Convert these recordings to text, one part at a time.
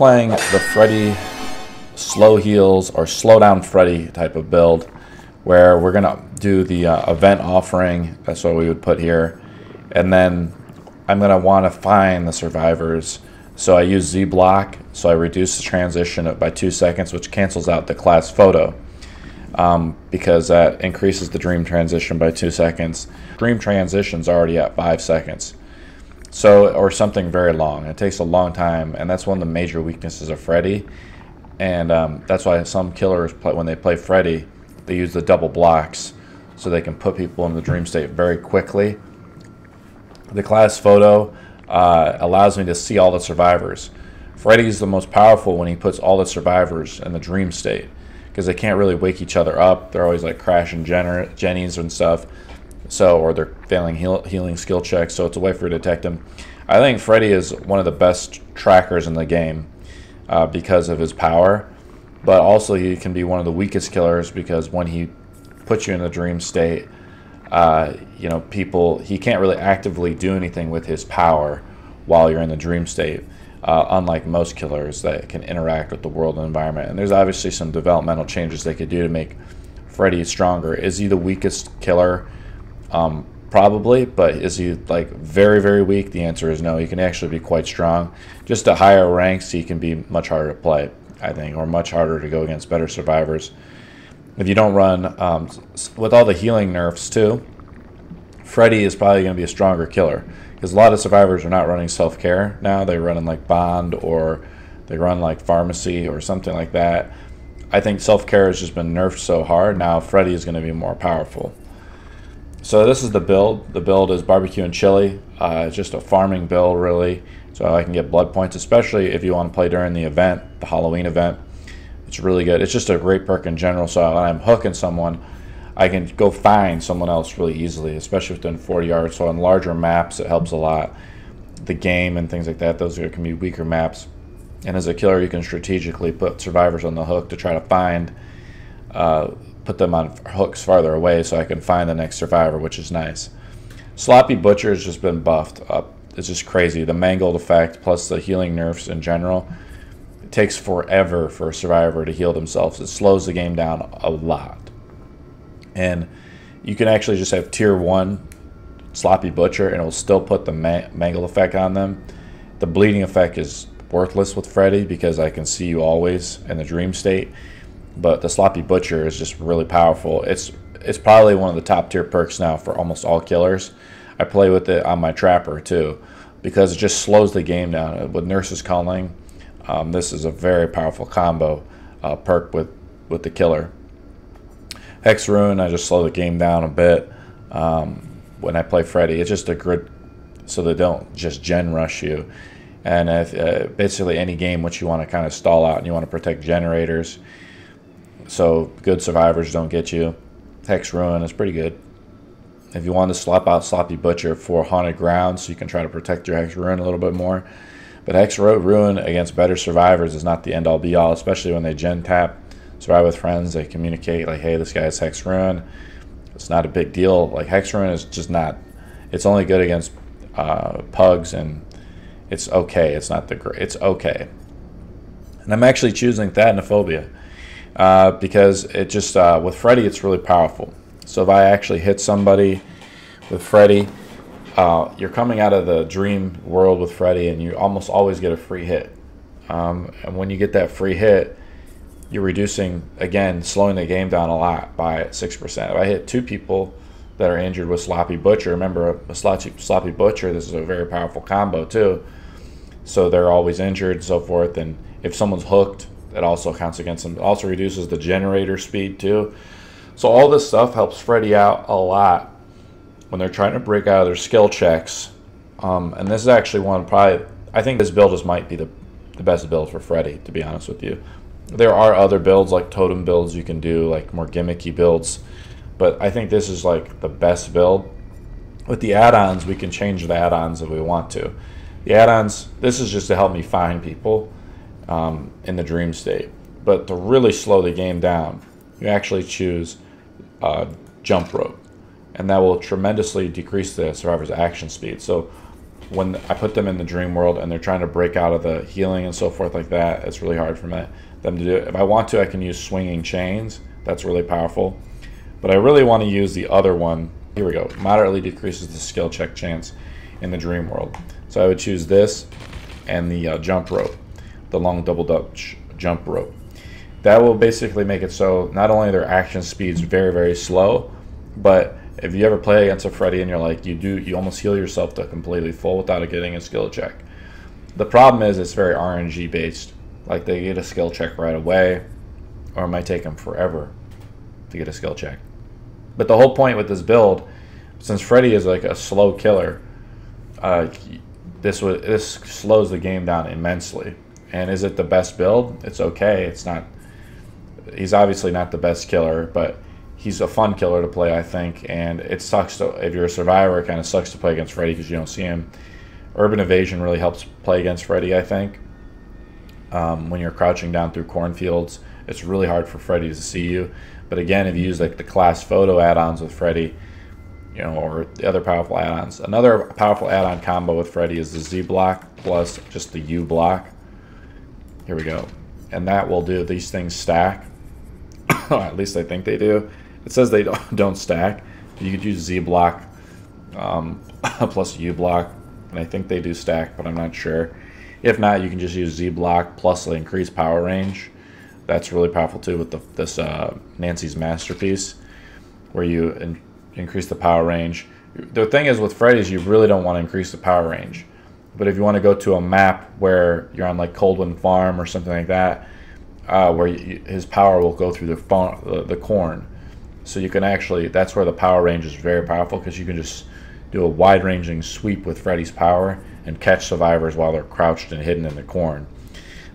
Playing the Freddy slow heals or slow down Freddy type of build, where we're gonna do the event offering. That's what we would put here, and then I'm gonna want to find the survivors. So I use Z block, so I reduce the transition by 2 seconds, which cancels out the class photo, because that increases the dream transition by 2 seconds. Dream transition's already at 5 seconds. So, or something very long. It takes a long time, and that's one of the major weaknesses of Freddy. And that's why some killers, when they play Freddy, they use the double blocks so they can put people in the dream state very quickly. The class photo allows me to see all the survivors. Freddy's the most powerful when he puts all the survivors in the dream state, because they can't really wake each other up. They're always like crashing gennies and stuff. So, or they're failing healing skill checks, so it's a way for you to detect them. I think Freddy is one of the best trackers in the game because of his power, but also he can be one of the weakest killers because when he puts you in the dream state, you know, he can't really actively do anything with his power while you're in the dream state, unlike most killers that can interact with the world and environment. And there's obviously some developmental changes they could do to make Freddy stronger. Is he the weakest killer? Probably, but is he like very, very weak? The answer is no. He can actually be quite strong. Just at higher ranks, he can be much harder to play, I think, or much harder to go against better survivors. If you don't run, with all the healing nerfs too, Freddy is probably going to be a stronger killer, because a lot of survivors are not running self-care now. They're running like Bond, or they run like Pharmacy or something like that. I think self-care has just been nerfed so hard. Now Freddy is going to be more powerful. So this is the build. The build is barbecue and chili. It's just a farming build, really. So I can get blood points, especially if you want to play during the event, the Halloween event. It's really good. It's just a great perk in general. So when I'm hooking someone, I can go find someone else really easily, especially within 40 yards. So on larger maps, it helps a lot. The game and things like that, those can be weaker maps. And as a killer, you can strategically put survivors on the hook to try to find put them on hooks farther away so I can find the next survivor, which is nice. Sloppy Butcher has just been buffed up. It's just crazy. The mangled effect plus the healing nerfs in general. It takes forever for a survivor to heal themselves. It slows the game down a lot. And you can actually just have tier 1 Sloppy Butcher and it will still put the mangled effect on them. The bleeding effect is worthless with Freddy because I can see you always in the dream state. But the Sloppy Butcher is just really powerful. It's probably one of the top tier perks now for almost all killers. I play with it on my Trapper too, because it just slows the game down. With Nurse's Calling, this is a very powerful combo perk with the killer. Hex Ruin, I just slow the game down a bit when I play Freddy. It's just a grid, so they don't just gen rush you. And if, basically any game which you want to kind of stall out and you want to protect generators, so good survivors don't get you. Hex Ruin is pretty good. If you want to swap out Sloppy Butcher for Haunted Grounds, so you can try to protect your Hex Ruin a little bit more. But Hex Ruin against better survivors is not the end-all be-all, especially when they gen tap, survive with friends, they communicate like, hey, this guy's Hex Ruin. It's not a big deal. Like, Hex Ruin is just not, it's only good against pugs, and it's okay. It's not the great, it's okay. And I'm actually choosing Thadanophobia. Because it just, with Freddy, it's really powerful. So if I actually hit somebody with Freddy, you're coming out of the dream world with Freddy, and you almost always get a free hit. And when you get that free hit, you're reducing, again, slowing the game down a lot by 6%. If I hit 2 people that are injured with Sloppy Butcher, remember, a Sloppy Butcher, this is a very powerful combo too. So they're always injured and so forth. And if someone's hooked, it also counts against them. It also reduces the generator speed too. So all this stuff helps Freddy out a lot when they're trying to break out of their skill checks. And this is actually one, probably, I think this build might be the best build for Freddy, to be honest with you. There are other builds like totem builds you can do, like more gimmicky builds, but I think this is like the best build. With the add-ons, we can change the add-ons if we want to. The add-ons, this is just to help me find people in the dream state. But to really slow the game down, you actually choose Jump Rope, and that will tremendously decrease the survivor's action speed. So when I put them in the dream world and they're trying to break out of the healing and so forth like that, it's really hard for them to do it. If I want to, I can use swinging chains. That's really powerful. But I really want to use the other one. Here we go. Moderately decreases the skill check chance in the dream world. So I would choose this and the jump rope, the long double Dutch jump rope. That will basically make it so not only their action speed's very, very slow, but if you ever play against a Freddy and you're like, you almost heal yourself to completely full without getting a skill check. The problem is it's very RNG based. Like they get a skill check right away, or it might take them forever to get a skill check. But the whole point with this build, since Freddy is like a slow killer, this slows the game down immensely. And is it the best build? It's okay. It's not. He's obviously not the best killer, but he's a fun killer to play, I think. And it sucks to, if you're a survivor, it kind of sucks to play against Freddy because you don't see him. Urban evasion really helps play against Freddy, I think. When you're crouching down through cornfields, it's really hard for Freddy to see you. But again, if you use like the class photo add-ons with Freddy, you know, or the other powerful add-ons. Another powerful add-on combo with Freddy is the Z block plus just the U block. Here we go. And that will do, these things stack. At least I think they do. It says they don't stack. You could use Z block plus U block, and I think they do stack, but I'm not sure. If not, you can just use Z block plus the increased power range. That's really powerful too with this Nancy's Masterpiece, where you increase the power range. The thing is with Freddy's, you really don't want to increase the power range. But if you want to go to a map where you're on like Coldwind Farm or something like that, where his power will go through the corn. So you can actually, that's where the power range is very powerful, because you can just do a wide-ranging sweep with Freddy's power and catch survivors while they're crouched and hidden in the corn.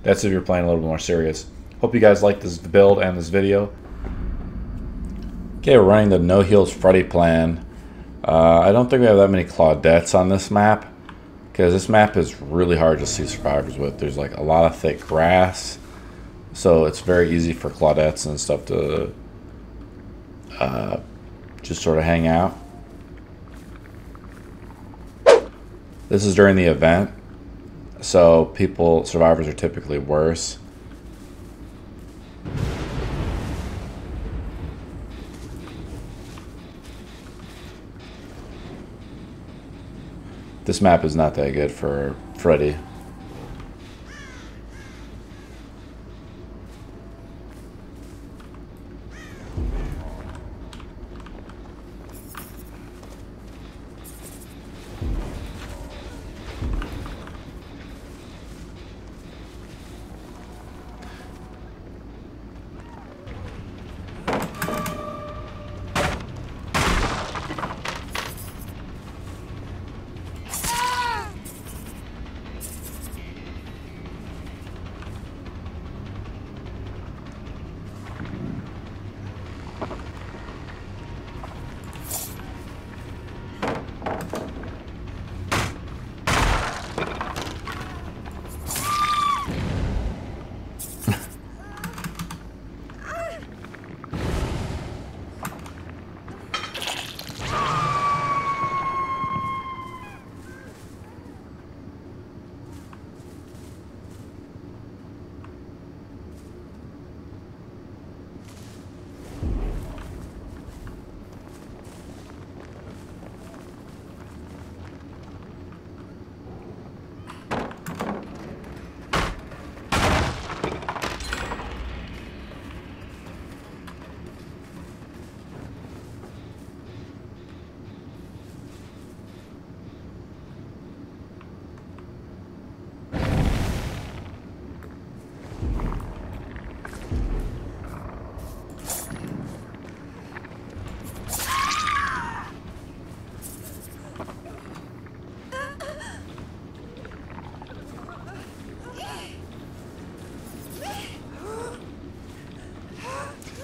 That's if you're playing a little bit more serious. Hope you guys like this build and this video. Okay, we're running the no heals Freddy plan. I don't think we have that many Claudettes on this map, because this map is really hard to see survivors with. There's like a lot of thick grass, so it's very easy for Claudettes and stuff to just sort of hang out. This is during the event, so survivors are typically worse. This map is not that good for Freddy.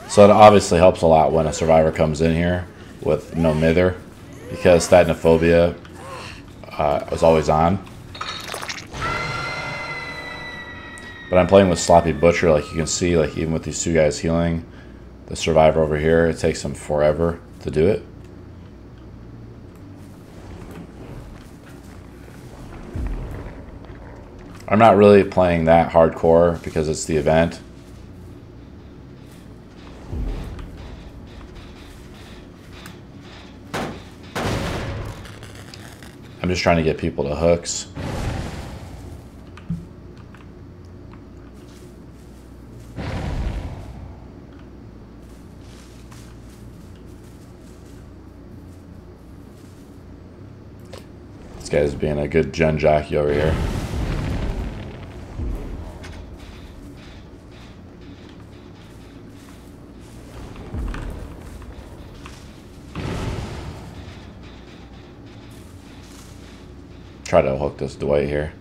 So it obviously helps a lot when a survivor comes in here with no mither, because Thetanophobia was always on. But I'm playing with Sloppy Butcher, like you can see, like even with these two guys healing, the survivor over here, it takes them forever to do it. I'm not really playing that hardcore because it's the event. I'm just trying to get people to hooks. This guy's being a good gen jockey over here. Try to hook this Dwight here.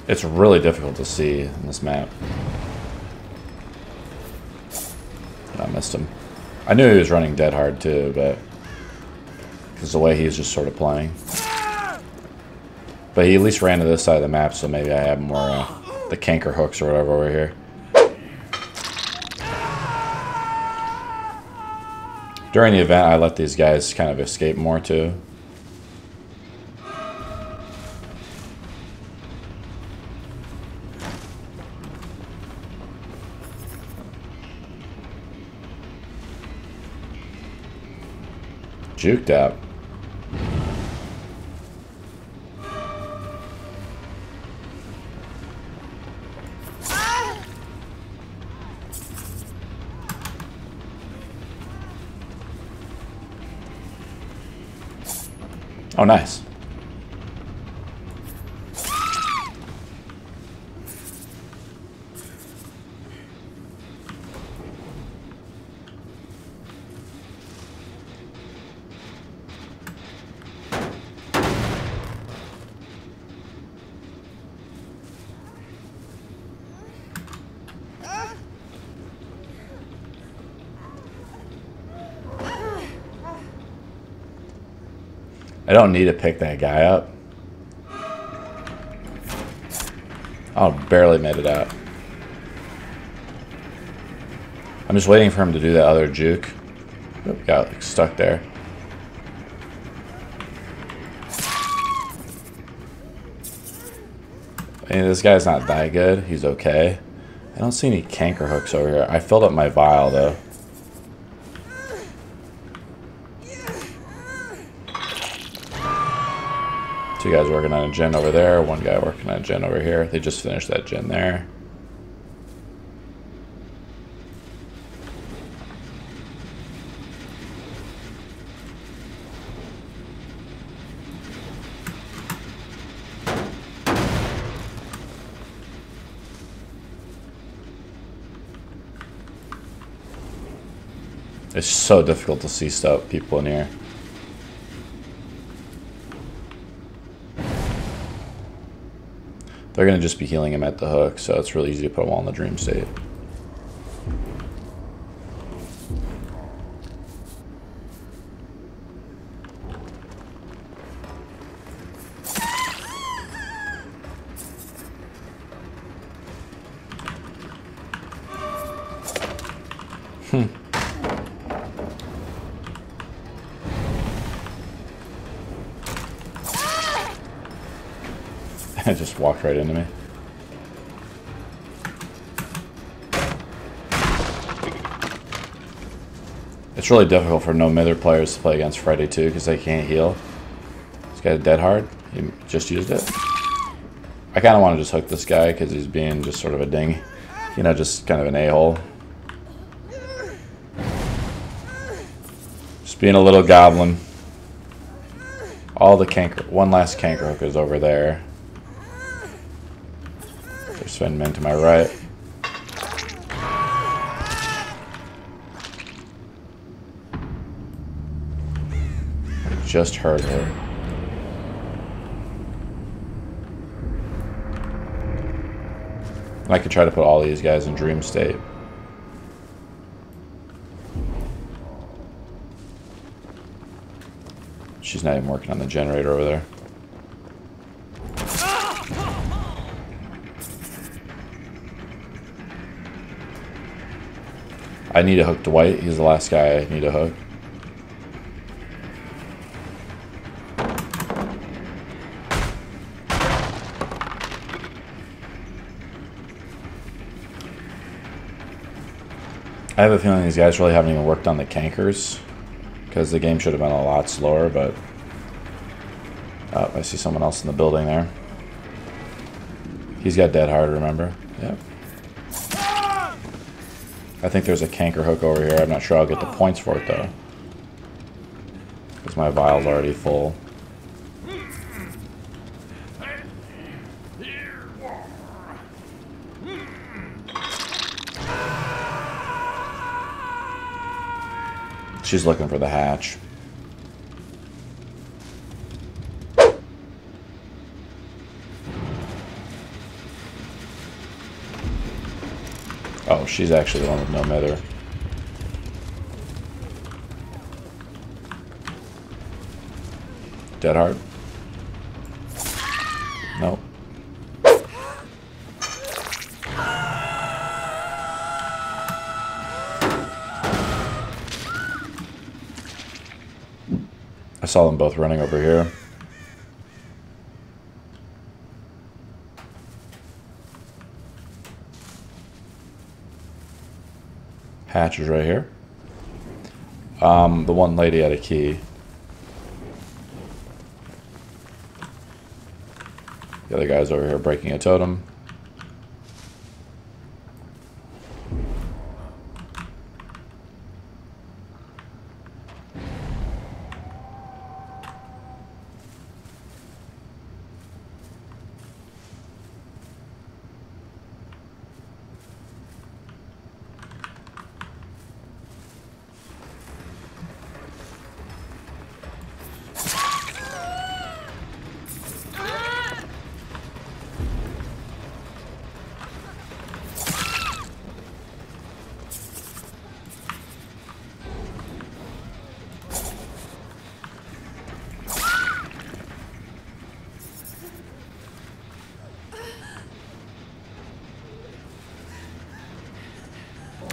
It's really difficult to see in this map. I missed him. I knew he was running dead hard too, but because the way he's just sort of playing. But he at least ran to this side of the map, so maybe I have more the canker hooks or whatever over here. During the event, I let these guys kind of escape more too. Juked out. Oh, nice. I don't need to pick that guy up. Oh, barely made it out. I'm just waiting for him to do that other juke. Oop, got stuck there. I mean, this guy's not that good. He's okay. I don't see any canker hooks over here. I filled up my vial, though. Two guys working on a gen over there, one guy working on a gen over here. They just finished that gen there. It's so difficult to see stuff, people in here. They're going to just be healing him at the hook, so it's really easy to put them all in the dream state. It just walked right into me. It's really difficult for no-mither players to play against Freddy too, because they can't heal. This guy's dead hard. He just used it. I kind of want to just hook this guy because he's being just sort of a ding. You know, just kind of an a-hole. Just being a little goblin. All the canker, one last canker hook is over there. There's Sven Men to my right. I just heard her. I could try to put all these guys in dream state. She's not even working on the generator over there. I need to hook Dwight. He's the last guy I need to hook. I have a feeling these guys really haven't even worked on the cankers, because the game should have been a lot slower, but... Oh, I see someone else in the building there. He's got dead hard, remember? Yep. I think there's a canker hook over here. I'm not sure I'll get the points for it, though. Because my vial's already full. She's looking for the hatch. Oh, she's actually the one with no mither. Dead hard? Nope. I saw them both running over here. Hatch is right here. The one lady had a key. The other guy's over here breaking a totem.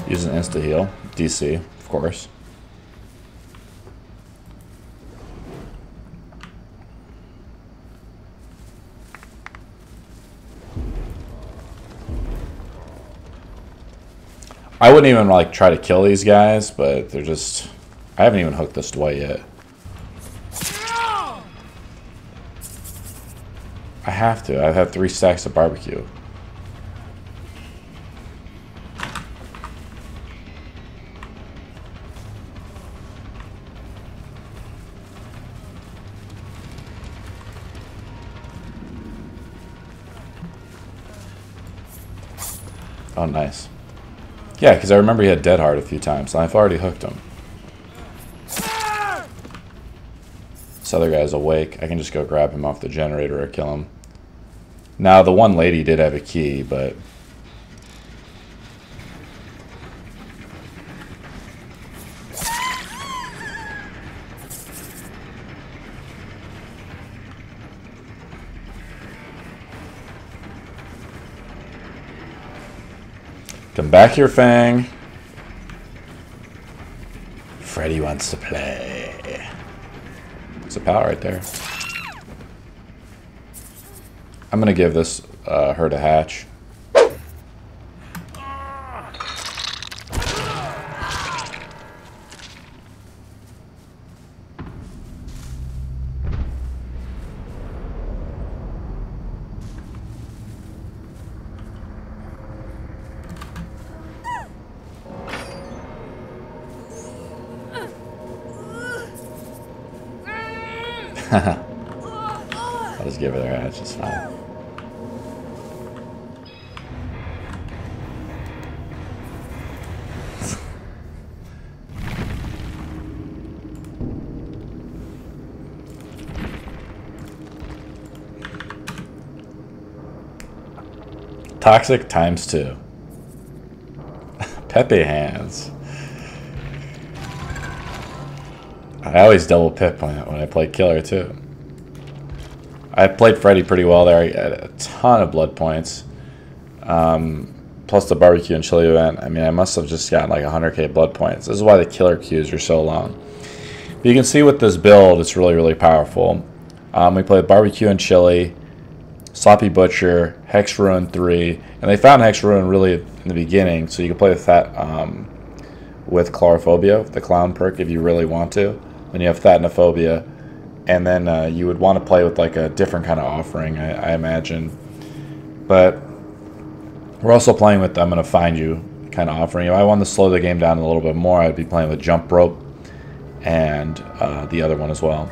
Use an insta heal. DC, of course. I wouldn't even like try to kill these guys, but they're just... I haven't even hooked this Dwight yet. I have to. I have 3 stacks of barbecue. Oh, nice. Yeah, because I remember he had dead hard a few times, and I've already hooked him. This other guy's awake. I can just go grab him off the generator or kill him. Now, the one lady did have a key, but... Come back here, Fang. Freddy wants to play. It's a pal right there. I'm gonna give this her to hatch. I'll just give her their hatch, it's fine. Toxic times 2. Pepe hands. I always double pip when I play killer too. I played Freddy pretty well there. I had a ton of blood points. plus the barbecue and chili event, I mean, I must have just gotten like 100k blood points. This is why the killer queues are so long. But you can see with this build, it's really, really powerful. We played barbecue and chili, sloppy butcher, hex ruin 3, and they found hex ruin really in the beginning, so you can play with that with chlorophobia, the clown perk, if you really want to. Then you have thatanophobia, and then you would want to play with like a different kind of offering, I imagine. But we're also playing with I'm going to find you kind of offering. If I wanted to slow the game down a little bit more, I'd be playing with jump rope and the other one as well.